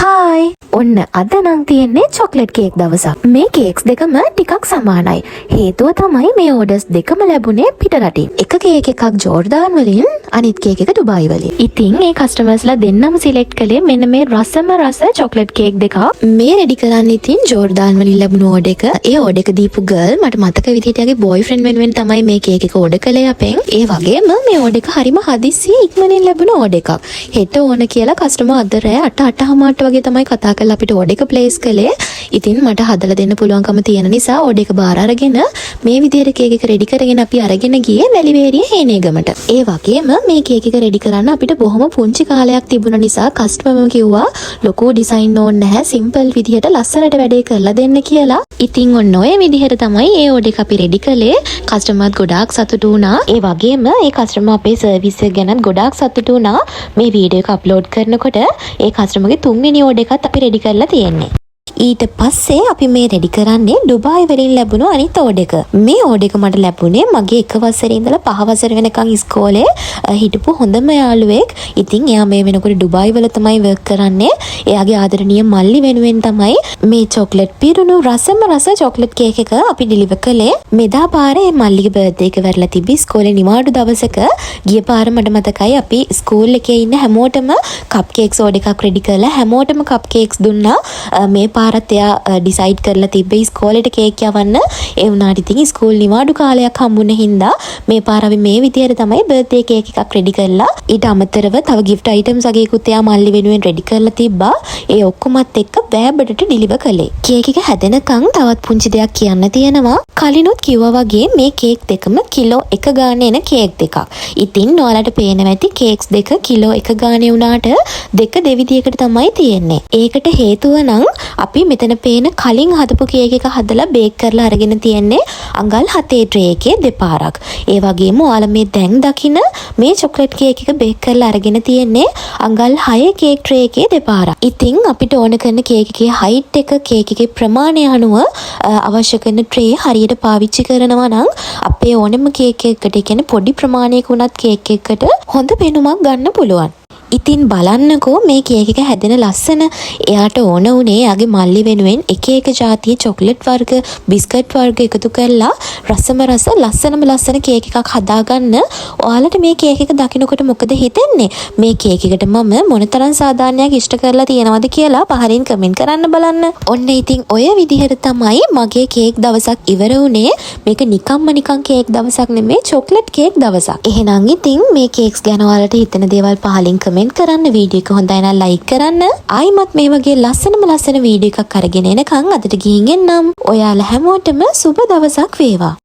Hi ඔන්න අද නම් තියෙන්නේ චොක්ලට් කේක් දවසක්. මේ කේක්ස් දෙකම ටිකක් සමානයි. හේතුව තමයි මේ ඕඩර්ස් දෙකම ලැබුණේ පිට රටින්. එක කේක් එකක් ජෝර්ඩාන් වලින් අනිත් කේක් එක ඩුබායි වලින්. ඉතින් මේ කස්ටමර්ස්ලා දෙන්නම සිලෙක්ට් කළේ මෙන්න මේ රසම රස චොක්ලට් කේක් දෙකක්. මේ රෙඩි කරන්න ඉතින් ජෝර්ඩාන් වලින් ලැබුණු ඕඩර් එක. ඒ ඕඩර් එක දීපු ගර්ල් මට මතක විදිහට යාගේ බොයිෆ්‍රෙන්ඩ් වෙනුවෙන් තමයි මේ කේක් එක ඕඩර් කළේ අපෙන්. ඒ වගේම මේ ඕඩර් එක හරිම හදිස්සියේ ඉක්මනින් ලැබුණු ඕඩර් එකක්. හෙට ඕන කියලා කස්ටමර් අද රෑ 8:08 වගේ තමයි කතා කරලා අපිට ඕඩර් එක ප්ලේස් කළේ. ඉතින් මට හදලා දෙන්න පුළුවන්කම තියෙන නිසා ඕඩර් එක බාර අරගෙන මේ විදිහට කේක් එක රෙඩි කරගෙන අපි අරගෙන ගියේ වැලිවේරිය හේනේගමට. ඒ වගේම මේ කේක් එක රෙඩි කරන්න අපිට බොහොම පුංචි කාලයක් තිබුණ නිසා කස්ටමර්ම කිව්වා ලොකු ඩිසයින් ඕනේ නැහැ සිම්පල් විදිහට ලස්සනට වැඩේ කරලා දෙන්න කියලා. ඉතින් ඔන්න ඔය විදිහට තමයි ඒ ඕඩර් එක අපි රෙඩි කළේ. කස්ටමර්ත් ගොඩාක් සතුටු වුණා. ඒ වගේම ඒ කස්ටමර් අපේ සර්විස් එක ගැනත් ගොඩාක් සතුටු වුණා. මේ වීඩියෝ එක අප්ලෝඩ් කරනකොට ඒ කස්ටමර්ගේ තුන්වෙනි ඕඩර් එකත් අපි රෙඩි කරලා තියෙන්නේ. ඊට පස්සේ අපි මේ රෙඩි කරන්නේ ඩුබායි වලින් ලැබුණු අනිත් ඕඩර් එක. මේ ඕඩර් එක මට ලැබුණේ මගේ 1 වසරේ ඉඳලා 5 වසර වෙනකන් ඉස්කෝලේ හිටපු හොඳම යාළුවෙක්. ඉතින් එයා මේ වෙනකොට ඩුබායි වල තමයි වර්ක් කරන්නේ. එයාගේ ආදරණීය මල්ලි වෙනුවෙන් තමයි මේ චොක්ලට් පිරුණු රසම රස චොක්ලට් කේක් එක අපි ඩිලිවර් කළේ. මෙදා පාරේ මල්ලිගේ බර්ත්ඩේ එක වෙරලා තිබි ඉස්කෝලේ නිවාඩු දවසක. ගිය පාර මට මතකයි අපි ස්කූල් එකේ ඉන්න හැමෝටම කප් කේක්ස් ඕඩර් එකක් රෙඩි කරලා හැමෝටම කප් කේක්ස් දුන්නා. මේ පාරත් එයා ඩිසයිඩ් කරලා තිබ්බේ ඉස්කෝලේට කේක් යවන්න. ඒ වුණාට ඉතින් ඉස්කෝල් නිවාඩු කාලයක් හම්බුනේ හින්දා මේ පාර අපි මේ විදියට තමයි බර්ත්ඩේ කේක් එකක් රෙඩි කරලා ඊට අමතරව තව gift items වගේකුත් එයා මල්ලි වෙනුවෙන් රෙඩි කරලා තිබ්බා. ඒ ඔක්කොමත් එක්ක බෑබඩට ඩිලිවර් කළේ. කේක් එක හැදෙනකන් තවත් පුංචි දෙයක් කියන්න තියෙනවා. කලිනුත් කිව්වා වගේ මේ කේක් දෙකම කිලෝ 1 ගානේ එන කේක් දෙකක්. ඉතින් ඔයාලට පේනවා ඇති කේක්ස් දෙක කිලෝ 1 ගානේ වුණාට දෙක දෙවිදියකට තමයි තියෙන්නේ. ඒකට හේතුව නම් අපි මෙතන පේන කලින් හදපු කේක් එක හදලා බේක් කරලා අරගෙන තියෙන්නේ අඟල් 7 ට්‍රේ එකේ දෙපාරක්. ඒ වගේම ඔයාලා මේ දැන් දකින මේ චොක්ලට් කේක් එක බේක් කරලා අරගෙන තියෙන්නේ අඟල් 6 කේක් ට්‍රේ එකේ දෙපාරක්. ඉතින් අපිට ඕන කරන කේක් එකේ හයිට් එක කේක් එකේ ප්‍රමාණය අනුව අවශ්‍ය කරන ට්‍රේ හරියට පාවිච්චි කරනවා නම් අපේ ඕනම කේක් එකකට කියන්නේ පොඩි ප්‍රමාණයක උනත් කේක් එකකට හොඳ පෙනුමක් ගන්න පුළුවන්. ඉතින් බලන්නකෝ මේ කේක් එක හැදෙන ලස්සන. එයාට ඕන උනේ යාගේ මල්ලි වෙනුවෙන් එක එක જાතියේ චොක්ලට් වර්ග, බිස්කට් වර්ග එකතු කරලා රසම රස ලස්සනම ලස්සන කේක් එකක් හදාගන්න. ඔයාලට මේ කේක් එක දකිනකොට මොකද හිතෙන්නේ? මේ කේක් එකට මම මොනතරම් සාධාරණයක් ඉෂ්ට කරලා තියෙනවද කියලා පහලින් කමෙන්ට් කරන්න බලන්න. ඔන්න ඉතින් ඔය විදිහට තමයි මගේ කේක් දවසක් ඉවර වුණේ. මේක නිකන් කේක් දවසක් නෙමෙයි චොක්ලට් කේක් දවසක්. එහෙනම් ඉතින් මේ කේක්ස් ගැන ඔයාලට හිතෙන දේවල් පහලින් කමෙන්ට් කරන්න. වීඩියෝ එක හොඳයි නම් ලයික් කරන්න. ආයිමත් මේ වගේ ලස්සන වීඩියෝ එකක් අරගෙන එනකන් අදට ගිහින් එන්නම්. ඔයාලා හැමෝටම සුබ දවසක් වේවා.